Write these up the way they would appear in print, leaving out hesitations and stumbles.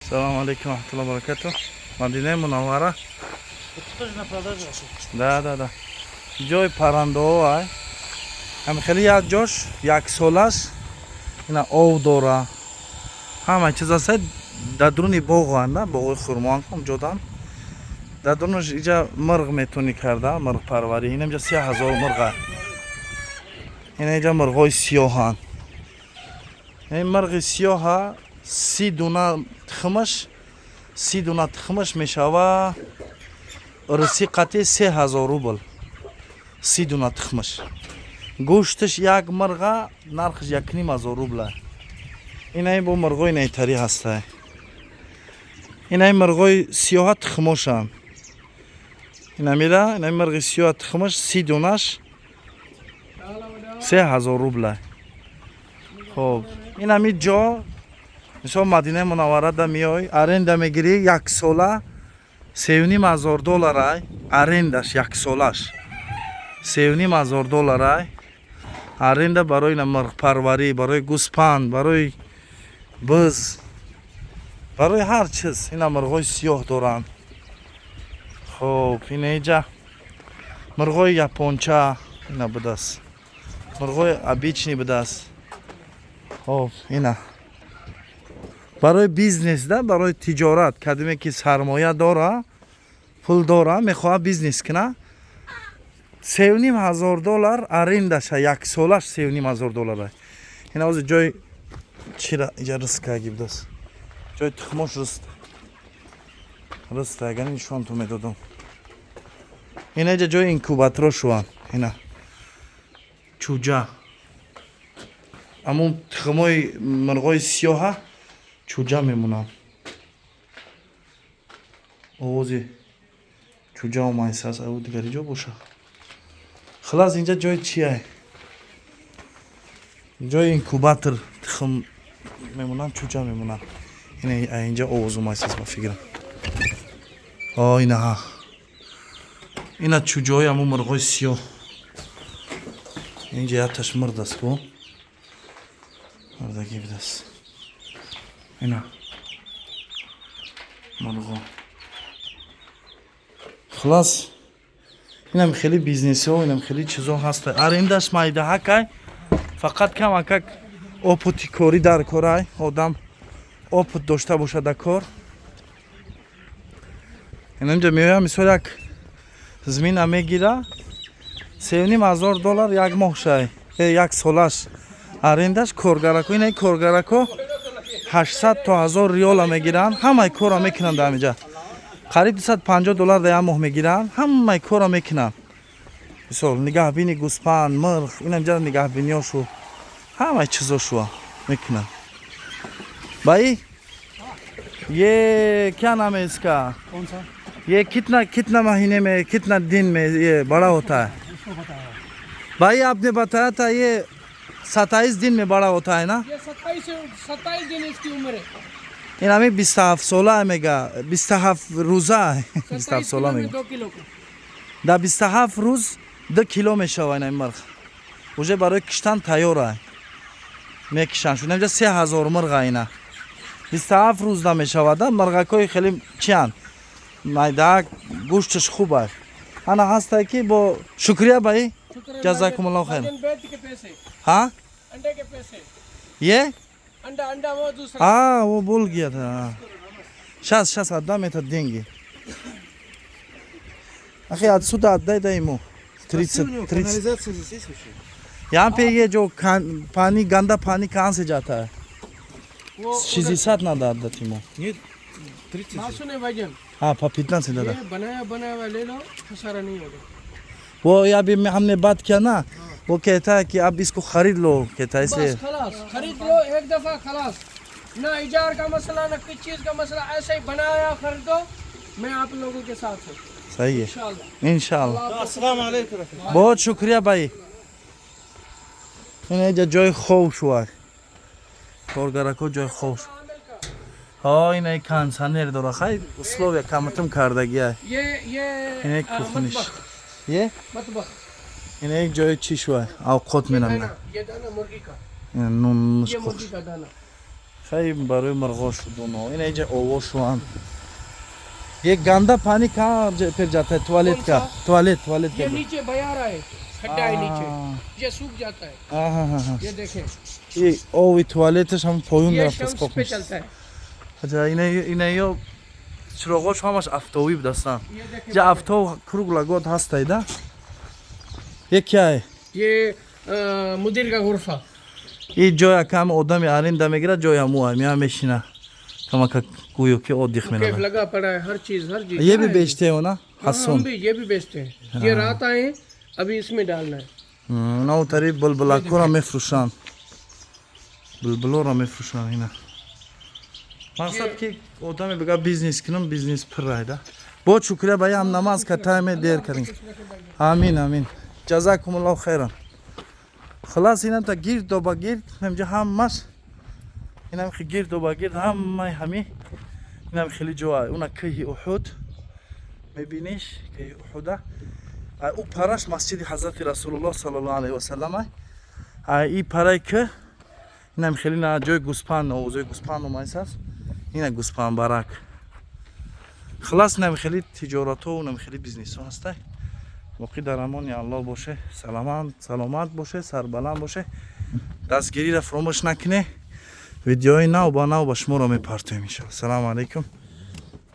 Салам алейкум рахматуллахи ва баракатух. Мадина Мунаввара. Тоже на продажу. Да. Ҷои паррандаҳо хеле як ҷош яксолаш ина ов дора. Ҳама чиз аст дар дуруни боғанд, боғи хурмоан ҷодан. Дар дурунаш инҷа мирғ метавонӣ карда, мирғпарварӣ. Ина инҷа 3000 мирғ. Ина инҷа мирғҳои сиёҳанд. Ин мирғи сиёҳа 30 дуна тухмаш мешава рисиқати 3000 рубл. 30 дуна тухмаш. Гӯшташ як мирға нархаш 1500 рубл. Ина бо мирғои найтарӣ ҳаста. Ина мирғои сиёҳа тухмошанд. Ина мира, ина мирғи сиёҳа тухмаш 30 дунаш 3000 рубл. Хоб, ина ми ҷо мисол Мадинаи Мунавварада миёй, аренда мегирӣ як сола $3,500 арендаш як солаш. $3,500 аренда барои мирғпарварӣ, барои гӯспанд, барои биз, барои ҳар чиз. Ина мирғои сиёҳ доранд. Хоб, ина инҷа мирғои японча ина будааст. Мирғои обични будааст. Хоб, ина барои бизнес да, барои тиҷорат, кадиме ки сармоя дора, пул дора, мехоҳад бизнес кина, $3,500 арендаша як солаш $3,500. Ина ҳозир ҷои чира иҷа рискаги будааст. Ҷои тухмош рыст агар нишонту медодам. Ина иҷа ҷои инкубатро шуванд. Ина чуҷа. Аммо тухмои мирғои сиёҳа чуҷа мемонанд. овози чуҷа омайсааст. ав дигари ҷо боша. Халас инҷа ҷои чия? ҷои инкубатор тухм мемонанд, чуҷа мемонанд. Ина инҷа овоз омайсааст ба фикрам. Ина ина чуҷаҳои аммо мирғои сиёҳ. Инҷа якташ мирдаст ко. Мирдаги будааст. Ина мирғо. Халас инам хеле бизнесҳо, инам хеле чизҳо ҳаста. Арендаш майдаҳакай, фақат камакак опути корӣ дар корай. Одам опут дошта бошад дар кор. Ина инҷа меоям мисол як зимина мегира $3,500 як моҳшай, як солаш арендаш. коргарако, ина коргарако 800 то 1000 риёла мегиранд. ҳамаи кора мекунанд дар инҷа. қариб $250 дар як моҳ мегиранд. ҳамаи кора мекунанд. мисол нигаҳбини гӯспанд, мирғ, ина инҷа нигаҳбиниёшу, ҳамаи чизошуа мекунанд. Баи ये क्या नाम है इसका? कौन सा? ये कितना महीने में कितना दिन में ये बड़ा होता है? इसको बताया। भाई आपने बताया था ये 27 दिन में बड़ा होता है ना? ये 27 दिन इसकी उम्र है। इन हमें 27 मेगा 27 रोजा है 27 मेगा 2 किलो को। да 27 روز 2 кило мешавад ин мирғ. уже барои киштан тайёр аст. мекишанд. шуд инҷа 3000 мирғ ина. 27 рӯз намешавад. мирғакои хеле чианд. майдаак гӯшташ хуб аст. ана ҳастае ки бо шукрия баи ҷазакумуллоҳу хайр. बैठ के पैसे, हाँ अंडे के पैसे, ये अंडा वो दूसरा। वो बोल गया था. сейчас отдам это деньги. ахи отсюда отдай да ему 30. Канализация здесь есть вообще? यहाँ पे ये जो पानी गंदा पानी कहाँ से जाता है? वो 60 надо отдать ему. нет 30। बात सुने भाईजान, हाँ 15 से दादा. ये बनाया हुआ ले लो, खसारा नहीं होगा। वो अभी हमने बात किया ना, वो कहता है कि आप इसको खरीद लो, कहता है इसे. बस खलास, खरीद लो एक दफा खलास। ना इजार का मसला, ना किसी चीज का मसला, ऐसे ही बनाया खरीदो। मैं आप लोगों के साथ हूँ सही है इंशाल्लाह। इंशाल्लाह. अस्सलाम वालेकुम। बहुत शुक्रिया भाई. इन्हें जो जोई خوش हुआ کارگرا کو جای خوش ها این ای کانسانر داره خیلی условия کمتم کردگی است. این یک کوخنش یه مطبخ این یک جای چی شوه اوقات می‌نم ये दाना मुर्गी का, نون ये मुर्गी का दाना। خیلی برای مرغا شدون و این اینجا اووشوان یک گنده پانی کहाँ फिर जाता है टॉयलेट का टॉयलेट ये का नीचे बया रहा है, खड्डा है नीचे, ये सूख जाता है। हाँ ये देखें, ये o tuvaletش هم پایون ये رفت शम्स पे चलता है। अच्छा اینه یا چراغاش همش افتاوی دستن ये देखें, جا افتاو کروگلا گود هست ده ये क्या है ये मुदीर का गुरफा। این جای کم آدمی آرینده میگیره جای همو میام میشینه کما که کویو که odдых केफ میکنه लगा पड़ा है, हर चीज ये भी बेचते हो ना हाँ, हम भी ये भी बेचते हैं। ये रात आए हैं, अभी इसमें डालना है। نو تری بلبلا کورا میفروشن بلبلا را میفروشن اینا مقصد که آدمی بگه بیزنس کنم بیزنس پر رایده बहुत शुक्रिया भाई हम नमाज का टाइम में देर करेंगे आमीन आमीन जज़ाकुम अल्लाह खैरन خلاص اینا تا گیر دو با گیر همجا هم مش اینا هم گیر دو با گیر هم مای همی اینا هم خیلی جوای اونا که احد میبینیش که احده او پراش مسجد حضرت رسول الله صلی الله علیه و سلم ای پرای که اینا هم خیلی نه جای گوسپان اوزای گوسپان اومایساس اینا گوسپان باراک خلاص نمی خیلی تجارت و نمی خیلی بیزنس ها هسته موقعی در امان یا الله باشه سلامت باشه سربلند باشه دستگیری را فراموش نکنه ویدیوهای نو با نو با شما را میپرتویم انشاءالله السلام علیکم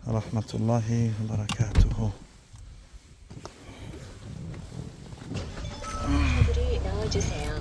رحمت الله و برکاته 나와주세요.